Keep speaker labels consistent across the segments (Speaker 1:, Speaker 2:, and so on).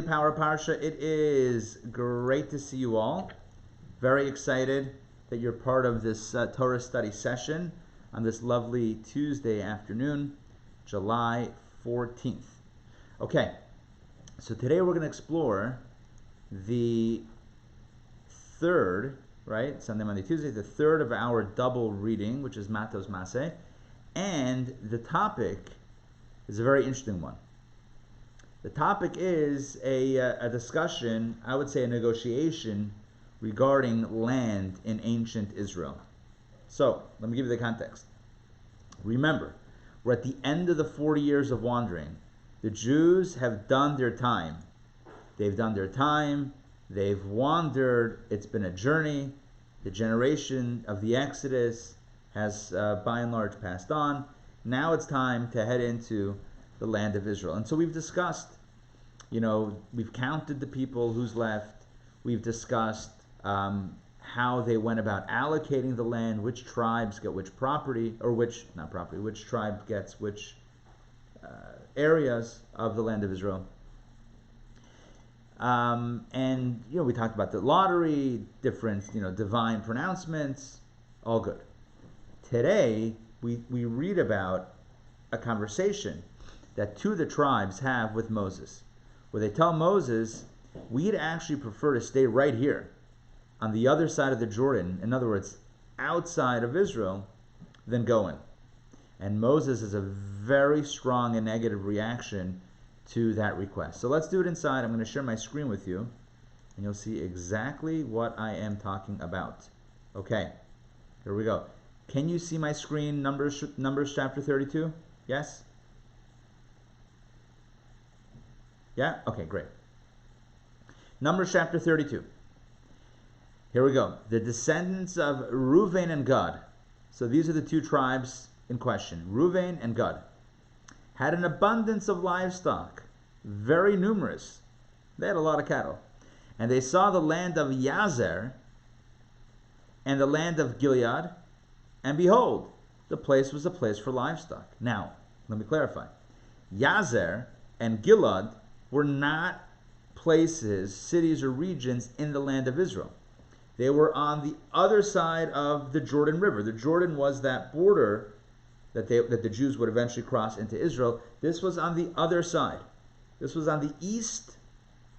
Speaker 1: Power Parsha. It is great to see you all. Very excited that you're part of this Torah study session on this lovely Tuesday afternoon, July 14th. Okay, so today we're going to explore the third, right, Sunday, Monday, Tuesday, the third of our double reading, which is Matot-Maasei, and the topic is a very interesting one. The topic is a discussion, I would say a negotiation, regarding land in ancient Israel. So, let me give you the context. Remember, we're at the end of the 40 years of wandering. The Jews have done their time. They've done their time, they've wandered, it's been a journey. The generation of the Exodus has by and large passed on. Now it's time to head into the land of Israel. And so we've discussed, we've counted the people who's left. We've discussed how they went about allocating the land, which tribes get which property, or which tribe gets which areas of the land of Israel. And we talked about the lottery, different, divine pronouncements, all good. Today, we read about a conversation that two of the tribes have with Moses, where they tell Moses, we'd actually prefer to stay right here on the other side of the Jordan, in other words, outside of Israel, than go in. And Moses has a very strong and negative reaction to that request. So let's do it inside. I'm going to share my screen with you, and you'll see exactly what I am talking about. Okay, here we go. Can you see my screen, Numbers chapter 32? Yes? Yeah? Okay, great. Numbers chapter 32. Here we go. The descendants of Reuven and Gad. So these are the two tribes in question. Reuven and Gad had an abundance of livestock, very numerous. They had a lot of cattle. And they saw the land of Yazer and the land of Gilead, and behold, the place was a place for livestock. Now, let me clarify. Yazer and Gilead were not places, cities, or regions in the land of Israel. They were on the other side of the Jordan River. The Jordan was that border that the Jews would eventually cross into Israel. This was on the other side. This was on the east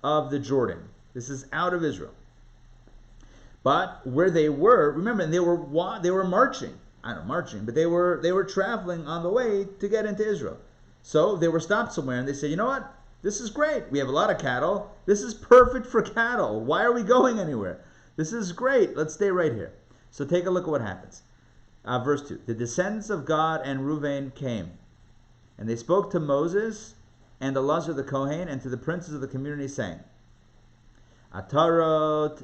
Speaker 1: of the Jordan. This is out of Israel. But where they were, remember, they were marching. I don't know, marching, but they were traveling on the way to get into Israel. So they were stopped somewhere, and they said, you know what? This is great. We have a lot of cattle. This is perfect for cattle. Why are we going anywhere? This is great. Let's stay right here. So take a look at what happens. Verse 2. The descendants of Gad and Reuven came, and they spoke to Moses and Elazar the Kohen and to the princes of the community, saying, Atarot,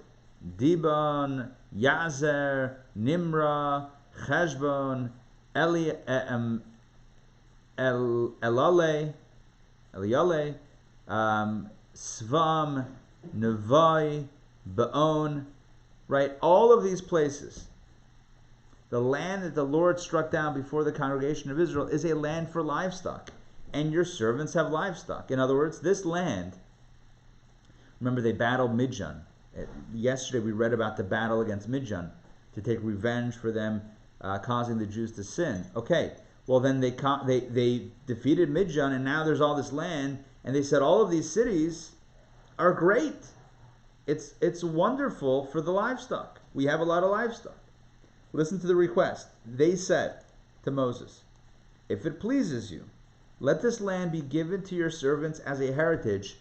Speaker 1: Dibon, Yazer, Nimrah, Cheshbon, Eliale, Svam, Nevai, Baon, right? All of these places, the land that the Lord struck down before the congregation of Israel is a land for livestock, and your servants have livestock. In other words, this land, remember they battled Midian. Yesterday we read about the battle against Midian to take revenge for them causing the Jews to sin. Okay, well then they defeated Midian, and now there's all this land, and they said all of these cities are great. It's wonderful for the livestock. We have a lot of livestock. Listen to the request. They said to Moses, if it pleases you, let this land be given to your servants as a heritage.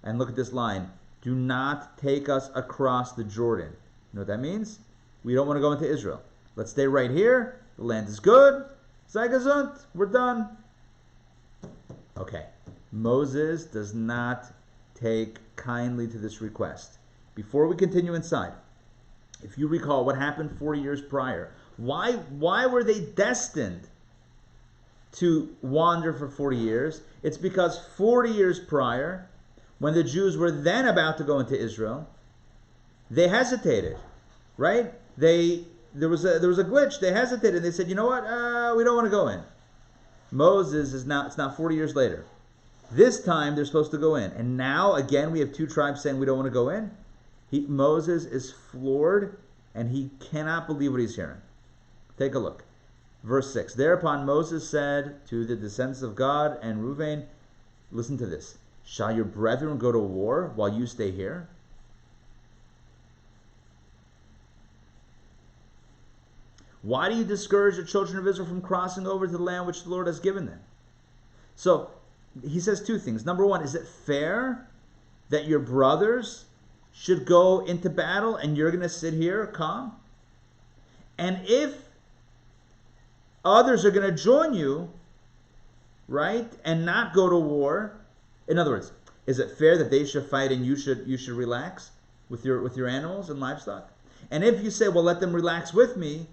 Speaker 1: And look at this line. Do not take us across the Jordan. You know what that means? We don't want to go into Israel. Let's stay right here. The land is good. Sei gesund. We're done. Okay. Moses does not take kindly to this request. Before we continue inside, if you recall what happened 40 years prior, why were they destined to wander for 40 years? It's because 40 years prior, when the Jews were then about to go into Israel, they hesitated, right? There was a glitch. They hesitated. They said, you know what? We don't want to go in. Moses is now, it's now 40 years later. This time they're supposed to go in. And now, again, we have two tribes saying we don't want to go in. Moses is floored, and he cannot believe what he's hearing. Take a look. Verse 6. Thereupon Moses said to the descendants of Gad and Reuven, listen to this. Shall your brethren go to war while you stay here? Why do you discourage the children of Israel from crossing over to the land which the Lord has given them? So, he says two things. Number one, is it fair that your brothers should go into battle and you're going to sit here calm? And if others are going to join you, right, and not go to war, in other words, is it fair that they should fight and you should relax with your animals and livestock? And if you say, well, let them relax with me,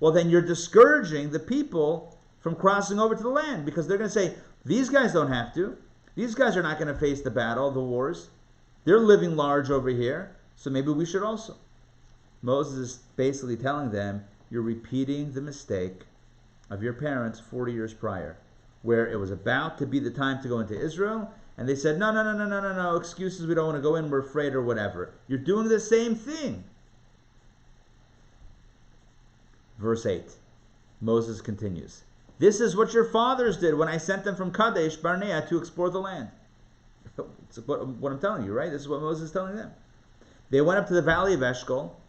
Speaker 1: well, then you're discouraging the people from crossing over to the land, because they're going to say, these guys don't have to. These guys are not going to face the battle, the wars. They're living large over here, so maybe we should also. Moses is basically telling them, you're repeating the mistake of your parents 40 years prior, where it was about to be the time to go into Israel, and they said, no, excuses, we don't want to go in, we're afraid or whatever. You're doing the same thing. Verse 8, Moses continues. This is what your fathers did when I sent them from Kadesh Barnea to explore the land. It's what I'm telling you, right? This is what Moses is telling them. They went up to the valley of Eshcol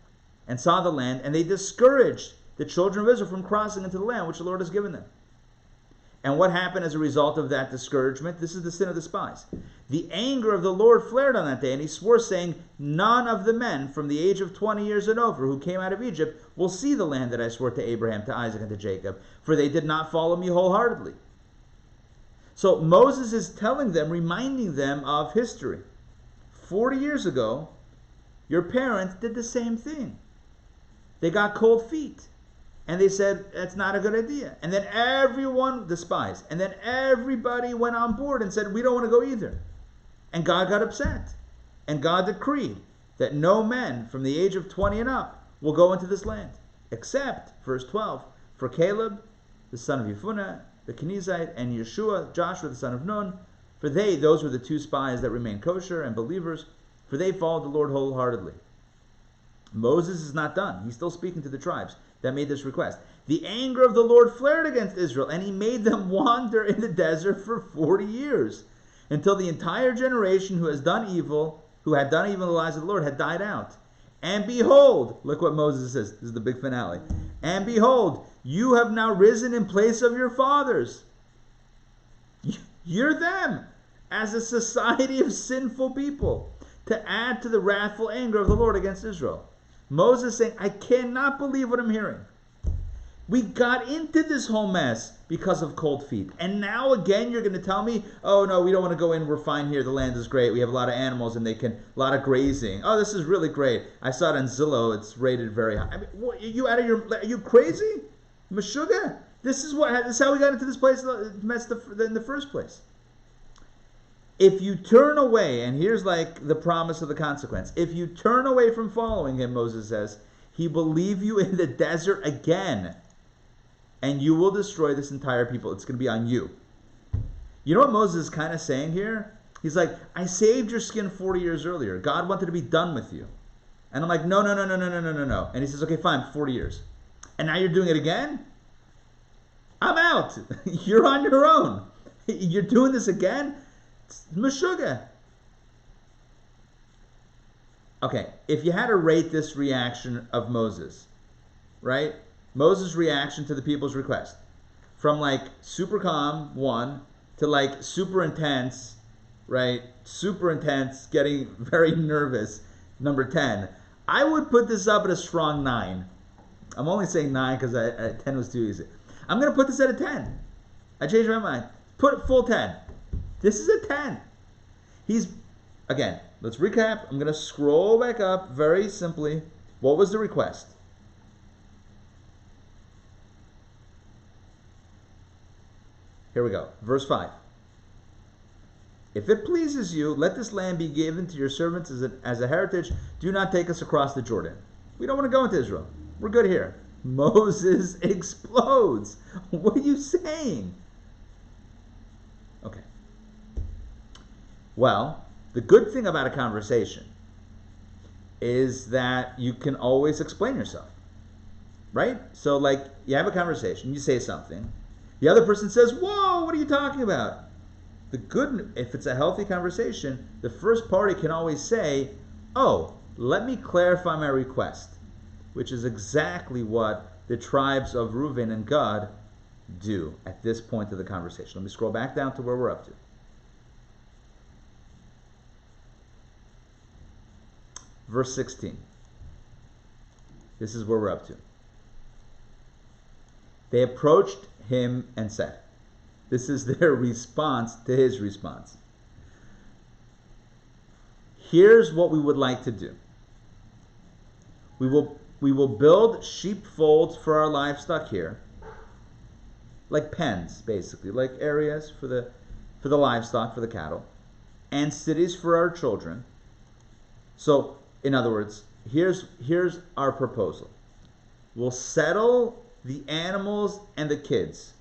Speaker 1: and saw the land, and they discouraged the children of Israel from crossing into the land which the Lord has given them. And what happened as a result of that discouragement? This is the sin of the spies. The anger of the Lord flared on that day, and he swore, saying, none of the men from the age of 20 years and over who came out of Egypt will see the land that I swore to Abraham, to Isaac, and to Jacob, for they did not follow me wholeheartedly. So Moses is telling them, reminding them of history. 40 years ago, your parents did the same thing. They got cold feet. And they said, that's not a good idea. And then everyone, the spies, and then everybody went on board and said, we don't want to go either. And God got upset. And God decreed that no men from the age of 20 and up will go into this land. Except, verse 12, for Caleb, the son of Yefuneh, the Kenizzite, and Yeshua, Joshua, the son of Nun. For those were the two spies that remained kosher and believers, for they followed the Lord wholeheartedly. Moses is not done. He's still speaking to the tribes that made this request. The anger of the Lord flared against Israel, and he made them wander in the desert for 40 years, until the entire generation who had done evil in the eyes of the Lord, had died out. And behold, look what Moses says. This is the big finale. And behold, you have now risen in place of your fathers. You're them, as a society of sinful people, to add to the wrathful anger of the Lord against Israel. Moses saying, I cannot believe what I'm hearing. We got into this whole mess because of cold feet. And now again, you're going to tell me, oh no, we don't want to go in. We're fine here. The land is great. We have a lot of animals and a lot of grazing. Oh, this is really great. I saw it on Zillow. It's rated very high. I mean, what, are you crazy? Meshuggah? This is how we got into this place mess in the first place. If you turn away, and here's like the promise of the consequence. If you turn away from following him, Moses says, he will leave you in the desert again, and you will destroy this entire people. It's going to be on you. You know what Moses is kind of saying here? He's like, I saved your skin 40 years earlier. God wanted to be done with you. And I'm like, no. And he says, okay, fine, 40 years. And now you're doing it again? I'm out. You're on your own. You're doing this again? Meshuggah. Okay, if you had to rate this reaction of Moses, right? Moses' reaction to the people's request, from like super calm, 1, to like super intense, right? Super intense, getting very nervous, number 10. I would put this up at a strong 9. I'm only saying 9 because 10 was too easy. I'm going to put this at a 10. I changed my mind. Put it full 10. This is a 10. Again, let's recap. I'm going to scroll back up very simply. What was the request? Here we go. Verse 5. If it pleases you, let this land be given to your servants as a heritage. Do not take us across the Jordan. We don't want to go into Israel. We're good here. Moses explodes. What are you saying? Okay. Well, the good thing about a conversation is that you can always explain yourself, right? So like you have a conversation, you say something, the other person says, whoa, what are you talking about? If it's a healthy conversation, the first party can always say, oh, let me clarify my request, which is exactly what the tribes of Reuven and Gad do at this point of the conversation. Let me scroll back down to where we're up to. Verse 16. This is where we're up to. They approached him and said, this is their response to his response. Here's what we would like to do. We will build sheepfolds for our livestock here, like pens, basically, like areas for the livestock, for the cattle, and cities for our children. So, in other words, here's our proposal. We'll settle the animals and the kids.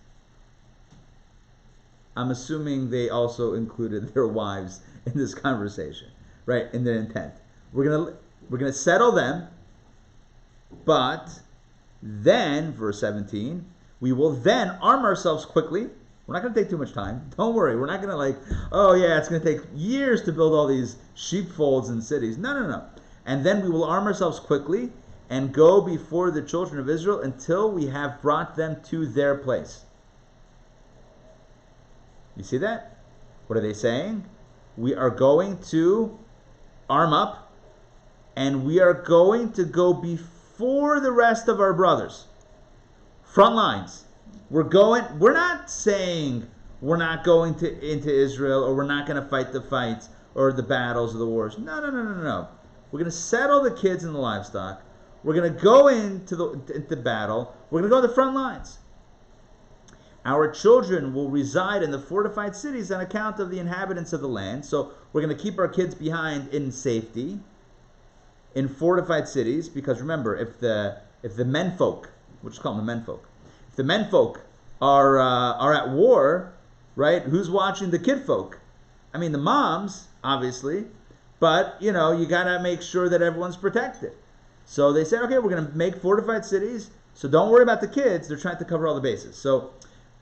Speaker 1: I'm assuming they also included their wives in this conversation, right? In their intent. We're gonna settle them, but then, verse 17, we will then arm ourselves quickly. We're not gonna take too much time. Don't worry. We're not gonna oh yeah, it's gonna take years to build all these sheepfolds and cities. No. And then we will arm ourselves quickly and go before the children of Israel until we have brought them to their place. You see that? What are they saying? We are going to arm up and we are going to go before the rest of our brothers. Front lines. We're not saying we're not going into Israel, or we're not going to fight the fights or the battles or the wars. No. We're going to settle the kids and the livestock. We're going to go into battle. We're going to go to the front lines. Our children will reside in the fortified cities on account of the inhabitants of the land. So we're going to keep our kids behind in safety, in fortified cities, because remember, if the menfolk, we'll just call them the menfolk, if the menfolk are at war, right? Who's watching the kidfolk? I mean, the moms, obviously, but you gotta make sure that everyone's protected. So they said, okay, we're going to make fortified cities. So don't worry about the kids. They're trying to cover all the bases. So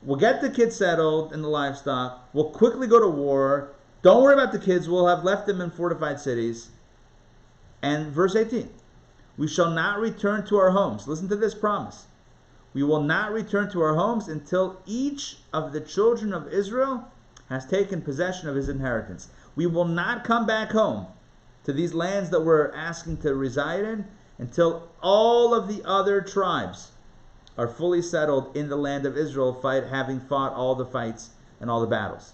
Speaker 1: we'll get the kids settled and the livestock. We'll quickly go to war. Don't worry about the kids. We'll have left them in fortified cities. And verse 18, we shall not return to our homes. Listen to this promise. We will not return to our homes until each of the children of Israel has taken possession of his inheritance. We will not come back home to these lands that we're asking to reside in until all of the other tribes are fully settled in the land of Israel, having fought all the fights and all the battles.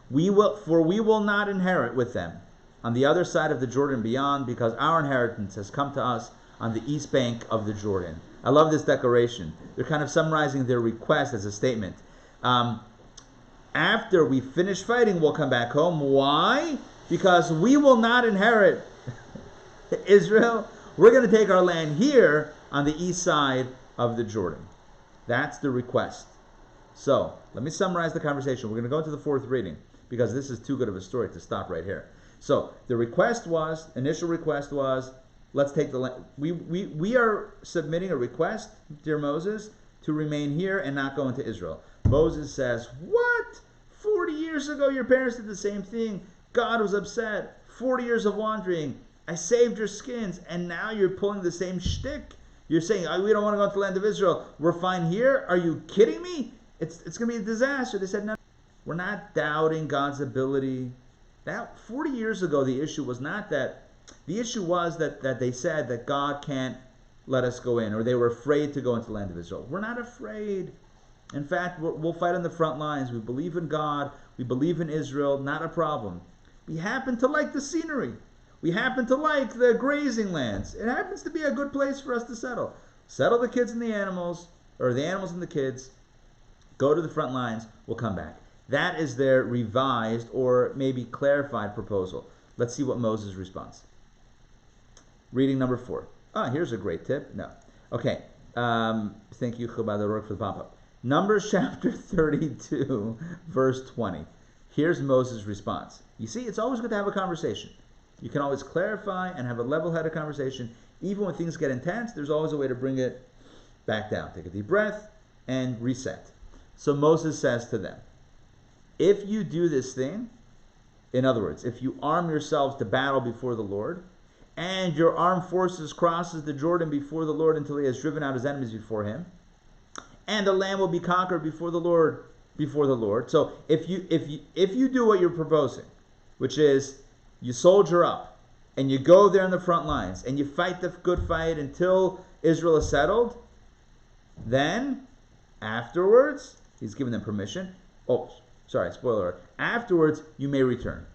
Speaker 1: We will not inherit with them on the other side of the Jordan beyond, because our inheritance has come to us on the east bank of the Jordan. I love this declaration. They're kind of summarizing their request as a statement. After we finish fighting, we'll come back home. Why? Because we will not inherit Israel. We're going to take our land here on the east side of the Jordan. That's the request. So, let me summarize the conversation. We're going to go into the fourth reading, because this is too good of a story to stop right here. So, the initial request was, let's take the land. We are submitting a request, dear Moses, to remain here and not go into Israel. Moses says, what? 40 years ago, your parents did the same thing. God was upset. 40 years of wandering. I saved your skins, and now you're pulling the same shtick. You're saying, we don't want to go into the land of Israel. We're fine here. Are you kidding me? It's going to be a disaster. They said, no, we're not doubting God's ability. That 40 years ago, the issue was not that. The issue was that they said that God can't let us go in, or they were afraid to go into the land of Israel. We're not afraid. In fact, we'll fight on the front lines. We believe in God. We believe in Israel. Not a problem. We happen to like the scenery. We happen to like the grazing lands. It happens to be a good place for us to settle. Settle the kids and the animals, or the animals and the kids. Go to the front lines. We'll come back. That is their revised or maybe clarified proposal. Let's see what Moses responds. Reading number 4. Here's a great tip. No. Okay. Thank you, Chabad Org, for the pop-up. Numbers chapter 32, verse 20. Here's Moses' response. You see, it's always good to have a conversation. You can always clarify and have a level-headed conversation. Even when things get intense, there's always a way to bring it back down. Take a deep breath and reset. So Moses says to them, if you do this thing, in other words, if you arm yourselves to battle before the Lord, and your armed forces crosses the Jordan before the Lord until he has driven out his enemies before him, and the land will be conquered before the Lord. So if you do what you're proposing, which is you soldier up and you go there in the front lines and you fight the good fight until Israel is settled, then afterwards, he's given them permission. Oh, sorry, spoiler alert. Afterwards, you may return.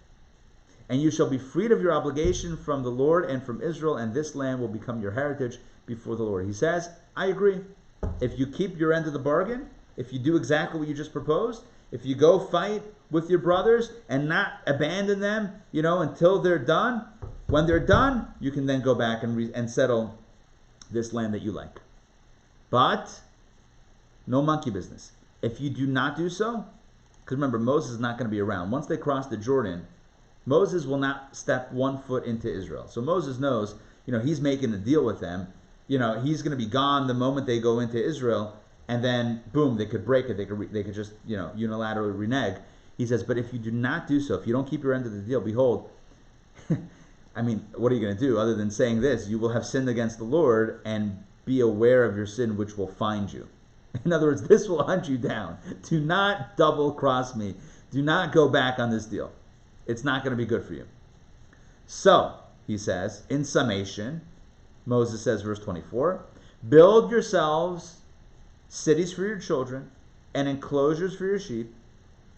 Speaker 1: And you shall be freed of your obligation from the Lord and from Israel, and this land will become your heritage before the Lord. He says, I agree. If you keep your end of the bargain, if you do exactly what you just proposed, if you go fight with your brothers and not abandon them, until they're done, when they're done, you can then go back and settle this land that you like. But no monkey business. If you do not do so, because remember, Moses is not going to be around. Once they cross the Jordan, Moses will not step 1 foot into Israel. So Moses knows, he's making a deal with them. He's going to be gone the moment they go into Israel, and then boom, they could break it. They could just unilaterally renege. He says, but if you do not do so, if you don't keep your end of the deal, behold, I mean, what are you going to do other than saying this? You will have sinned against the Lord, and be aware of your sin, which will find you. In other words, this will hunt you down. Do not double cross me. Do not go back on this deal. It's not going to be good for you. So, he says, in summation, Moses says, verse 24, build yourselves cities for your children and enclosures for your sheep,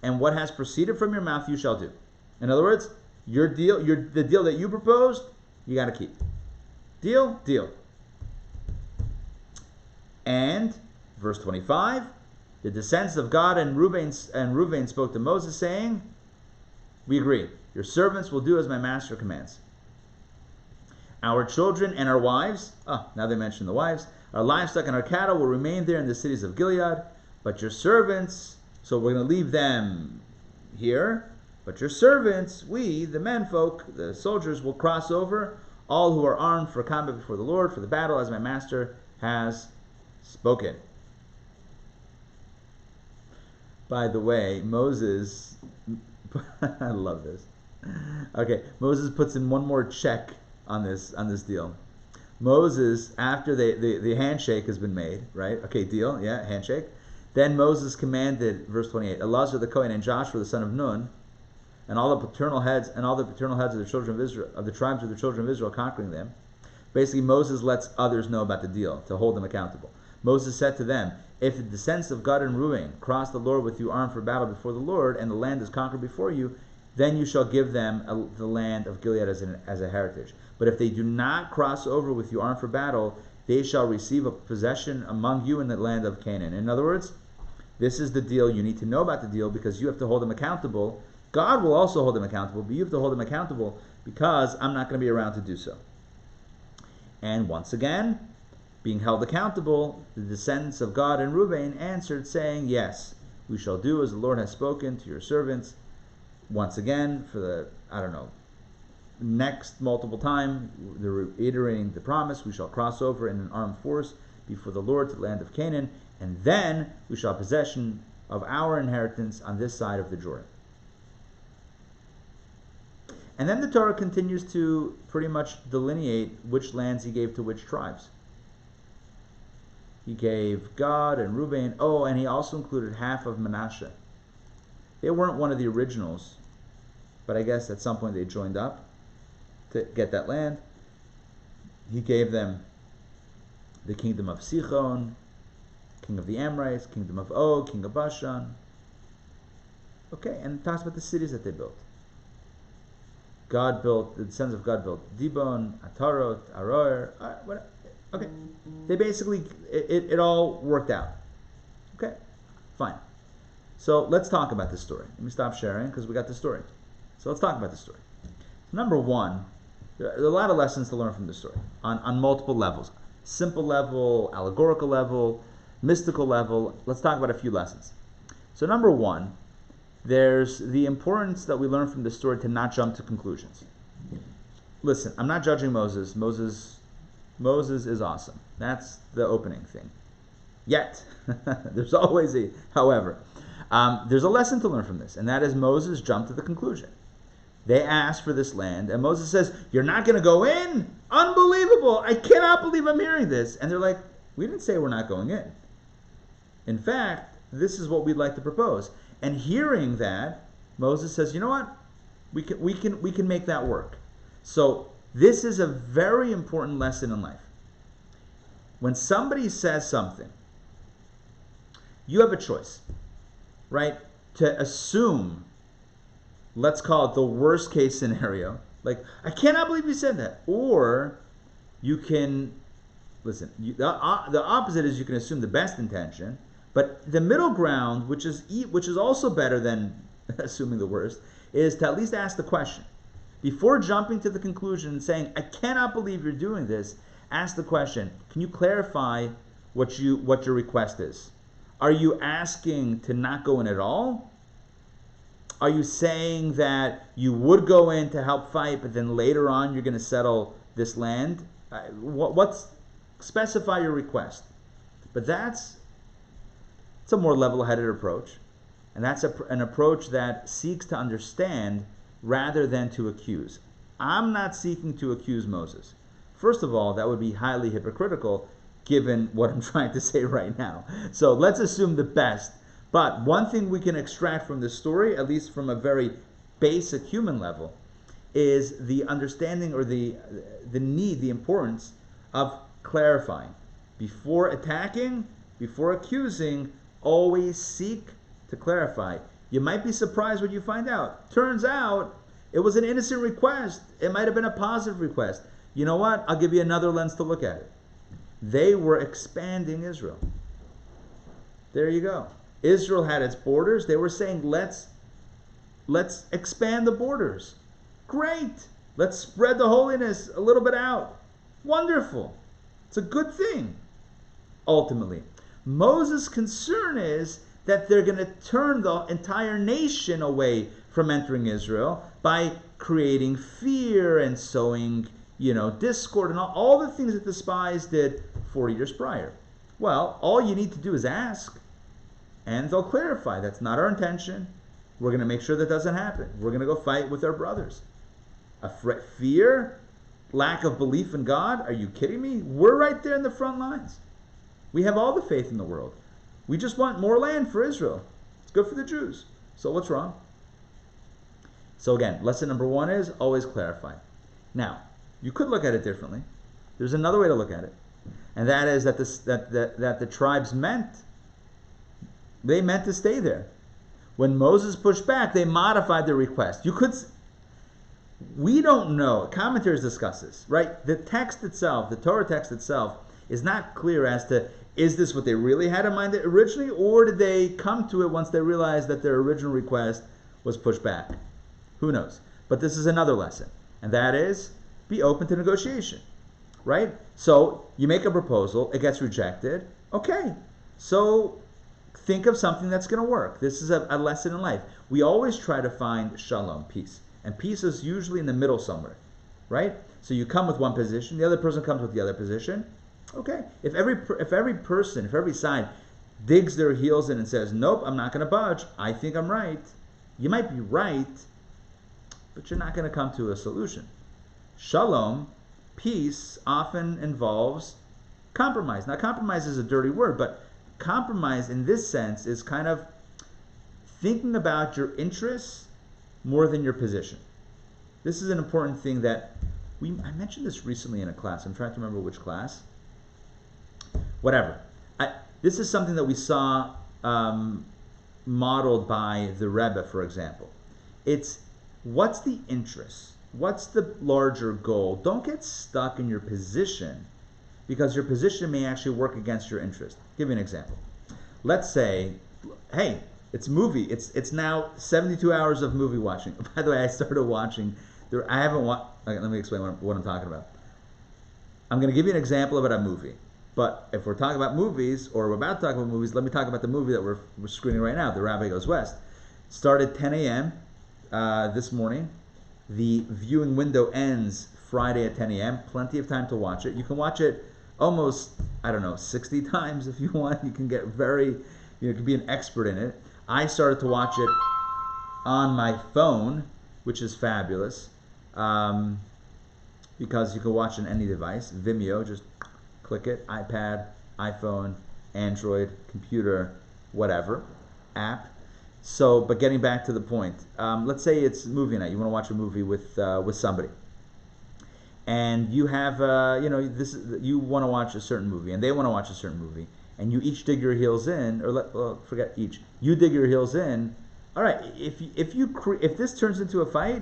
Speaker 1: and what has proceeded from your mouth you shall do. In other words, the deal that you proposed, you got to keep. Deal. And verse 25, the descendants of Gad and Reuven spoke to Moses, saying, we agree, your servants will do as my master commands. Our children and our wives, now they mention the wives, our livestock and our cattle will remain there in the cities of Gilead, but your servants, so we're going to leave them here, but your servants, we, the menfolk, the soldiers, will cross over, all who are armed for combat before the Lord, for the battle, as my master has spoken. By the way, Moses, I love this. Okay, Moses puts in one more check on this deal. Moses, after the handshake has been made, right? Okay, deal, yeah, handshake. Then Moses commanded, verse 28, Elazar the Kohen and Joshua the son of Nun, and all the paternal heads of the children of Israel, of the tribes of the children of Israel, conquering them. Basically, Moses lets others know about the deal to hold them accountable. Moses said to them, if the descendants of Gad and Reuben cross the Lord with you armed for battle before the Lord, and the land is conquered before you, then you shall give them the land of Gilead as a heritage. But if they do not cross over with you armed for battle, they shall receive a possession among you in the land of Canaan. In other words, this is the deal. You need to know about the deal because you have to hold them accountable. God will also hold them accountable, but you have to hold them accountable because I'm not going to be around to do so. And once again, being held accountable, the descendants of Gad and Reuben answered, saying, yes, we shall do as the Lord has spoken to your servants. Once again, for the, next multiple time, they're reiterating the promise, we shall cross over in an armed force before the Lord to the land of Canaan, and then we shall have possession of our inheritance on this side of the Jordan. And then the Torah continues to pretty much delineate which lands he gave to which tribes. He gave Gad and Reuben. Oh, and he also included half of Manasseh. They weren't one of the originals, but I guess at some point they joined up to get that land. He gave them the kingdom of Sichon, king of the Amorites, kingdom of Og, king of Bashan. Okay, and it talks about the cities that they built. The descendants of God built Dibon, Atarot, Aroer. Okay, they basically, it all worked out. Okay, fine. So let's talk about this story. Let me stop sharing because we got the story. So let's talk about the story. Number one, there are a lot of lessons to learn from this story on multiple levels. Simple level, allegorical level, mystical level. Let's talk about a few lessons. So number one, there's the importance that we learn from this story to not jump to conclusions. Listen, I'm not judging Moses. Moses is awesome. That's the opening thing. Yet, there's always a however. There's a lesson to learn from this, and that is Moses jumped to the conclusion. They asked for this land, and Moses says, "You're not going to go in? Unbelievable! I cannot believe I'm hearing this." And they're like, "We didn't say we're not going in. In fact, this is what we'd like to propose." And hearing that, Moses says, "You know what? We can make that work." So this is a very important lesson in life. When somebody says something, you have a choice, right? To assume, let's call it the worst case scenario, like, "I cannot believe you said that." Or you can, listen, the opposite is you can assume the best intention, but the middle ground, which is also better than assuming the worst, is to at least ask the question. Before jumping to the conclusion and saying, "I cannot believe you're doing this," ask the question, "Can you clarify what your request is? Are you asking to not go in at all? Are you saying that you would go in to help fight, but then later on you're going to settle this land?" Specify your request. But it's a more level-headed approach, and that's an approach that seeks to understand rather than to accuse. I'm not seeking to accuse Moses. First of all, that would be highly hypocritical given what I'm trying to say right now. So let's assume the best. But one thing we can extract from this story, at least from a very basic human level, is the understanding or the need, the importance of clarifying. Before attacking, before accusing, always seek to clarify. You might be surprised when you find out. Turns out it was an innocent request. It might have been a positive request. You know what? I'll give you another lens to look at it. They were expanding Israel. There you go. Israel had its borders. They were saying, let's expand the borders. Great. Let's spread the holiness a little bit out. Wonderful. It's a good thing, ultimately. Moses' concern is that they're going to turn the entire nation away from entering Israel by creating fear and sowing, discord and all the things that the spies did 40 years prior. Well, all you need to do is ask, and they'll clarify. That's not our intention. We're going to make sure that doesn't happen. We're going to go fight with our brothers. Fear, lack of belief in God. Are you kidding me? We're right there in the front lines. We have all the faith in the world. We just want more land for Israel. It's good for the Jews. So what's wrong? So again, lesson number one is always clarify. Now, you could look at it differently. There's another way to look at it, and that is that the tribes meant to stay there. When Moses pushed back, they modified their request. We don't know. Commentators discuss this, right? The text itself, the Torah text itself, is not clear as to, is this what they really had in mind originally, or did they come to it once they realized that their original request was pushed back? Who knows? But this is another lesson, and that is, be open to negotiation, right? So you make a proposal, it gets rejected. Okay, so think of something that's going to work. This is a lesson in life. We always try to find shalom, peace. And peace is usually in the middle somewhere, right? So you come with one position, the other person comes with the other position. Okay, if every side digs their heels in and says, "Nope, I'm not going to budge. I think I'm right," you might be right, but you're not going to come to a solution. Shalom, peace, often involves compromise. Now, compromise is a dirty word, but compromise in this sense is kind of thinking about your interests more than your position. This is an important thing that I mentioned this recently in a class. I'm trying to remember which class. Whatever. This is something that we saw modeled by the Rabbi, for example. It's what's the interest? What's the larger goal? Don't get stuck in your position, because your position may actually work against your interest. I'll give you an example. Let's say, hey, it's movie. It's now 72 hours of movie watching. By the way, I started watching. I haven't watched. Okay, let me explain what I'm talking about. I'm going to give you an example about a movie. But if we're talking about movies, or we're about to talk about movies, let me talk about the movie that we're screening right now, The Rabbi Goes West. Started 10 a.m. This morning. The viewing window ends Friday at 10 a.m. Plenty of time to watch it. You can watch it almost, 60 times if you want. You can get you can be an expert in it. I started to watch it on my phone, which is fabulous, because you can watch on any device. Vimeo, just click it, iPad, iPhone, Android, computer, whatever, app. So, but getting back to the point, let's say it's movie night. You want to watch a movie with somebody, and you have you want to watch a certain movie, and they want to watch a certain movie, and you each dig your heels in, forget each. You dig your heels in. All right, if this turns into a fight,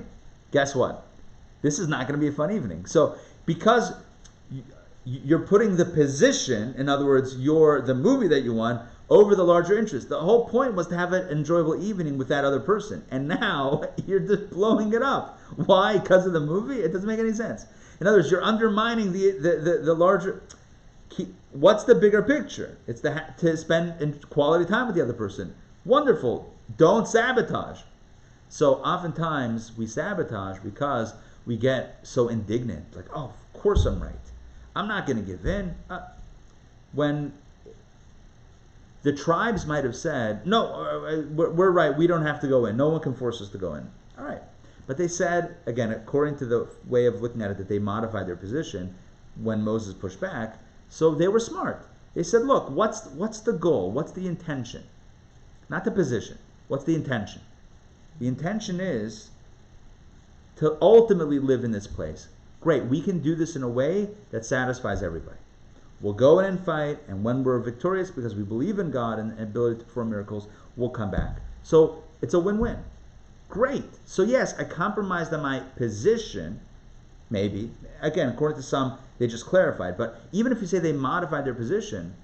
Speaker 1: guess what? This is not going to be a fun evening. So because you're putting the position, in other words, the movie that you want, over the larger interest. The whole point was to have an enjoyable evening with that other person, and now you're just blowing it up. Why? Because of the movie? It doesn't make any sense. In other words, you're undermining the larger. What's the bigger picture? It's to spend quality time with the other person. Wonderful. Don't sabotage. So oftentimes we sabotage because we get so indignant. Like, oh, of course I'm right. I'm not going to give in. When the tribes might have said, no, we're right. We don't have to go in. No one can force us to go in. All right. But they said, again, according to the way of looking at it, that they modified their position when Moses pushed back. So they were smart. They said, look, what's the goal? What's the intention? Not the position. What's the intention? The intention is to ultimately live in this place. Great, we can do this in a way that satisfies everybody. We'll go in and fight, and when we're victorious because we believe in God and ability to perform miracles, we'll come back. So it's a win-win. Great. So yes, I compromised on my position, maybe. Again, according to some, they just clarified. But even if you say they modified their position,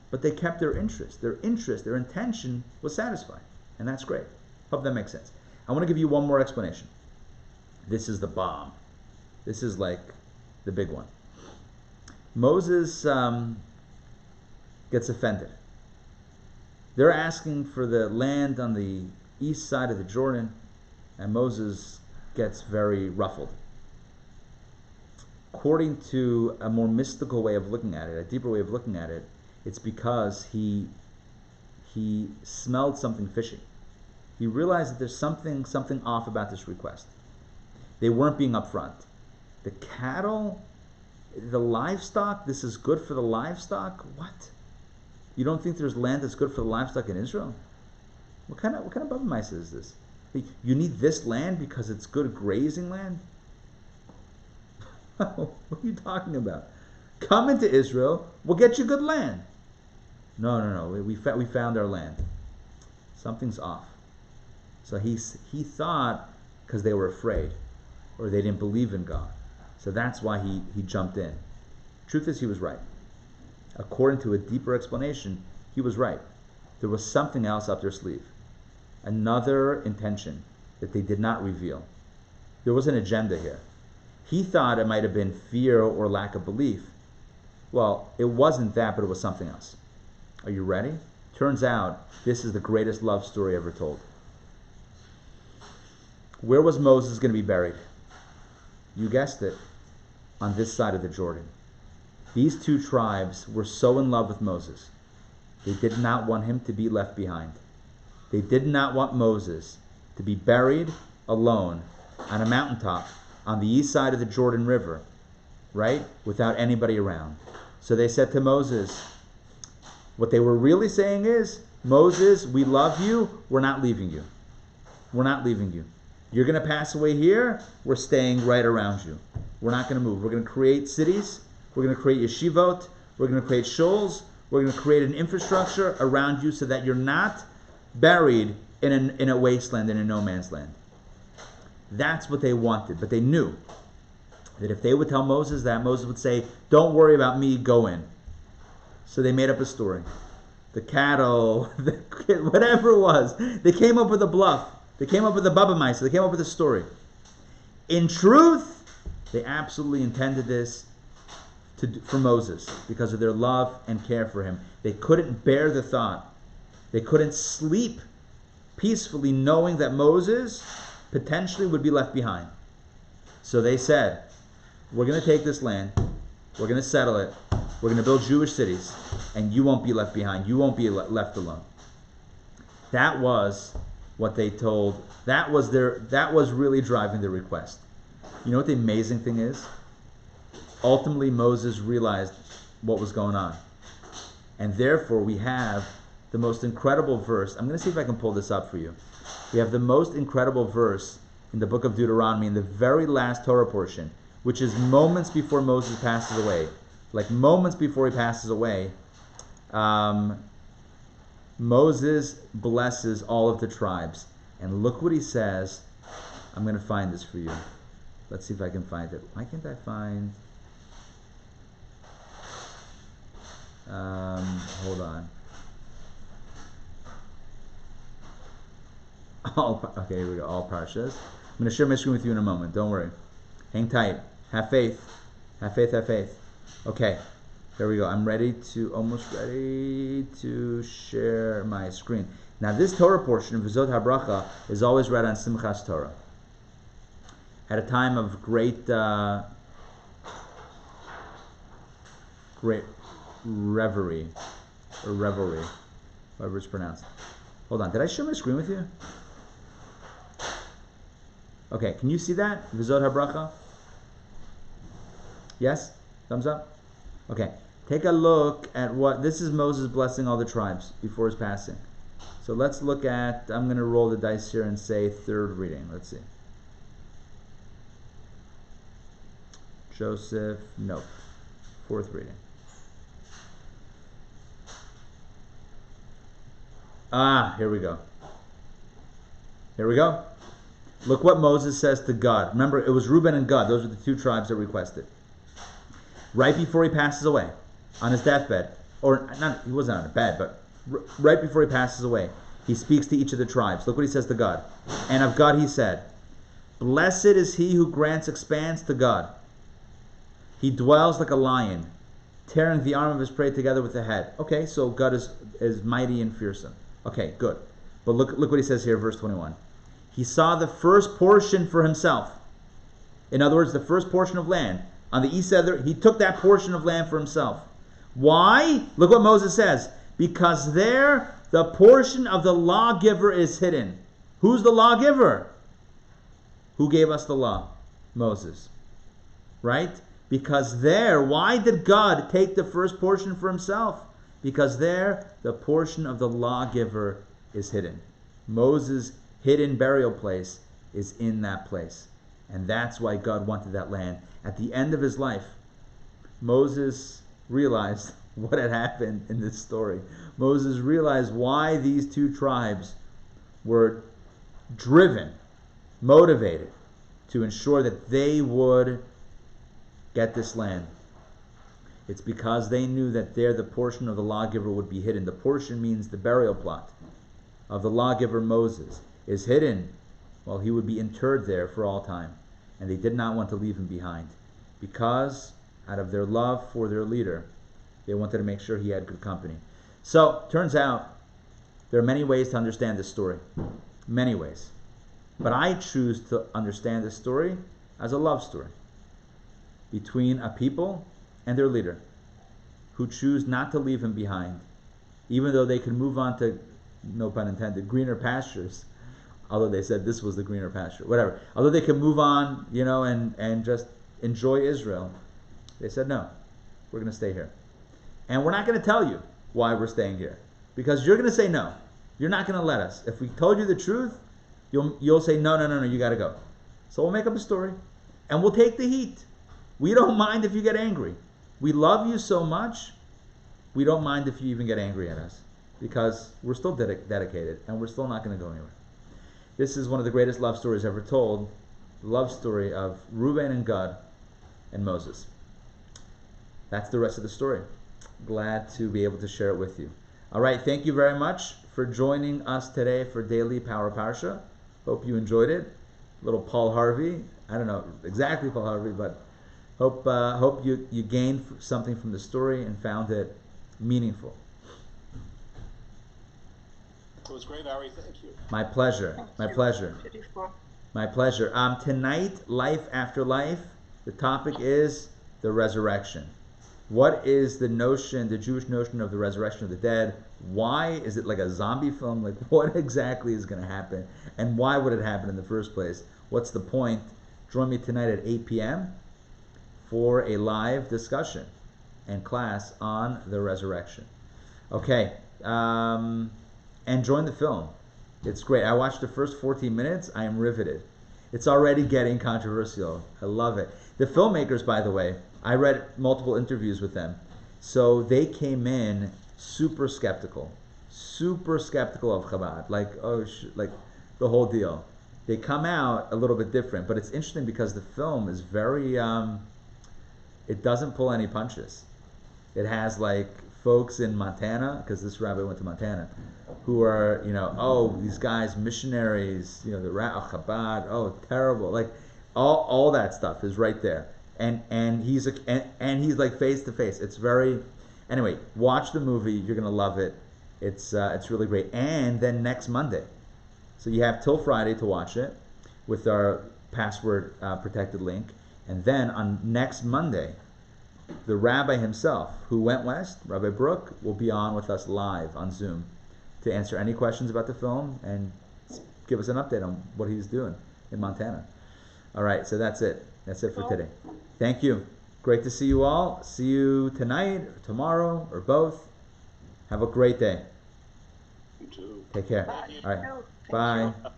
Speaker 1: but they kept their interest. Their intention was satisfied. And that's great. Hope that makes sense. I want to give you one more explanation. This is the bomb. This is like the big one. Moses gets offended. They're asking for the land on the east side of the Jordan, and Moses gets very ruffled. According to a more mystical way of looking at it, a deeper way of looking at it, it's because he smelled something fishy. He realized that there's something off about this request. They weren't being upfront. The cattle, the livestock, this is good for the livestock? What? You don't think there's land that's good for the livestock in Israel? What kind of Matot-Maasei is this? You need this land because it's good grazing land? What are you talking about? Come into Israel, we'll get you good land. No. We found our land. Something's off. So he thought, because they were afraid, or they didn't believe in God. So that's why he jumped in. Truth is, he was right. According to a deeper explanation, he was right. There was something else up their sleeve. Another intention that they did not reveal. There was an agenda here. He thought it might have been fear or lack of belief. Well, it wasn't that, but it was something else. Are you ready? Turns out, this is the greatest love story ever told. Where was Moses going to be buried? You guessed it, on this side of the Jordan. These two tribes were so in love with Moses. They did not want him to be left behind. They did not want Moses to be buried alone on a mountaintop on the east side of the Jordan River, right? Without anybody around. So they said to Moses, what they were really saying is, Moses, we love you, we're not leaving you. We're not leaving you. You're going to pass away here, we're staying right around you. We're not going to move. We're going to create cities, we're going to create yeshivot, we're going to create shuls, we're going to create an infrastructure around you so that you're not buried in a wasteland, in a no man's land. That's what they wanted, but they knew that if they would tell Moses that, Moses would say, don't worry about me, go in. So they made up a story. The cattle, whatever it was, they came up with a bluff. They came up with a Matot-Maasei. They came up with a story. In truth, they absolutely intended this for Moses because of their love and care for him. They couldn't bear the thought. They couldn't sleep peacefully, knowing that Moses potentially would be left behind. So they said, we're going to take this land, we're going to settle it, we're going to build Jewish cities, and you won't be left behind, you won't be left alone. That was what they told, that was really driving their request. You know what the amazing thing is? Ultimately, Moses realized what was going on. And therefore, we have the most incredible verse. I'm going to see if I can pull this up for you. We have the most incredible verse in the book of Deuteronomy, in the very last Torah portion, which is moments before Moses passes away. Like moments before he passes away, Moses blesses all of the tribes. And look what he says. I'm going to find this for you. Let's see if I can find it. Why can't I find... hold on. Okay, here we go. All Parshas. I'm going to share my screen with you in a moment. Don't worry. Hang tight. Have faith. Have faith, have faith. Okay. There we go. I'm almost ready to share my screen. Now, this Torah portion of V'zot HaBracha is always read on Simchas Torah. At a time of great revelry, however it's pronounced. Hold on, did I share my screen with you? Okay, can you see that? V'zot HaBracha? Yes? Thumbs up? Okay, take a look at this is Moses blessing all the tribes before his passing. So let's look at, I'm going to roll the dice here and say third reading. Let's see. Joseph, nope. Fourth reading. Here we go. Here we go. Look what Moses says to God. Remember, it was Reuven and Gad. Those were the two tribes that requested. Right before he passes away, on his deathbed, or not, he wasn't on a bed, but right before he passes away, he speaks to each of the tribes. Look what he says to God. And of God he said, "Blessed is he who grants expanse to God. He dwells like a lion, tearing the arm of his prey together with the head." Okay, so God is mighty and fearsome. Okay, good. But look what he says here, verse 21. He saw the first portion for himself. In other words, the first portion of land. On the east side, he took that portion of land for himself. Why? Look what Moses says. Because there, the portion of the lawgiver is hidden. Who's the lawgiver? Who gave us the law? Moses. Right? Because there, why did God take the first portion for himself? Because there, the portion of the lawgiver is hidden. Moses' hidden burial place is in that place. And that's why God wanted that land. At the end of his life, Moses realized what had happened in this story. Moses realized why these two tribes were driven, motivated to ensure that they would get this land. It's because they knew that there the portion of the lawgiver would be hidden. The portion means the burial plot of the lawgiver Moses is hidden. Well, he would be interred there for all time. And they did not want to leave him behind. Because out of their love for their leader, they wanted to make sure he had good company. So, turns out, there are many ways to understand this story. Many ways. But I choose to understand this story as a love story between a people and their leader who choose not to leave him behind, even though they can move on to, no pun intended, greener pastures. Although they said this was the greener pasture, whatever. Although they can move on, and just enjoy Israel, they said, no, we're going to stay here. And we're not going to tell you why we're staying here, because you're going to say no. You're not going to let us. If we told you the truth, you'll say, no, you got to go. So we'll make up a story, and we'll take the heat. We don't mind if you get angry. We love you so much, we don't mind if you even get angry at us, because we're still dedicated, and we're still not going to go anywhere. This is one of the greatest love stories ever told, the love story of Reuven and Gad and Moses. That's the rest of the story. Glad to be able to share it with you. All right, thank you very much for joining us today for Daily Power Parsha. Hope you enjoyed it. Little Paul Harvey. I don't know exactly Paul Harvey, but hope you gained something from the story and found it meaningful.
Speaker 2: It was great, Ari. Thank you.
Speaker 1: My pleasure. My pleasure. My pleasure. Tonight, Life After Life, the topic is the resurrection. What is the notion, the Jewish notion of the resurrection of the dead? Why is it like a zombie film? Like, what exactly is going to happen? And why would it happen in the first place? What's the point? Join me tonight at 8 p.m. for a live discussion and class on the resurrection. Okay. And join the film. It's great. I watched the first 14 minutes. I am riveted. It's already getting controversial. I love it. The filmmakers, by the way, I read multiple interviews with them. So they came in super skeptical of Chabad. Like, like the whole deal. They come out a little bit different, but it's interesting because the film is very, it doesn't pull any punches. It has like folks in Montana, because this rabbi went to Montana, who are, these guys, missionaries, the Chabad, terrible. Like, all that stuff is right there. And he's like face to face. It's very, anyway, watch the movie. You're going to love it. It's really great. And then next Monday. So you have till Friday to watch it with our password protected link. And then on next Monday, the rabbi himself, who went west, Rabbi Brook, will be on with us live on Zoom to answer any questions about the film and give us an update on what he's doing in Montana. All right, so that's it. That's it for today. Thank you. Great to see you all. See you tonight, or tomorrow, or both. Have a great day.
Speaker 2: You too.
Speaker 1: Take care.
Speaker 2: Thank you.
Speaker 1: All right. Bye.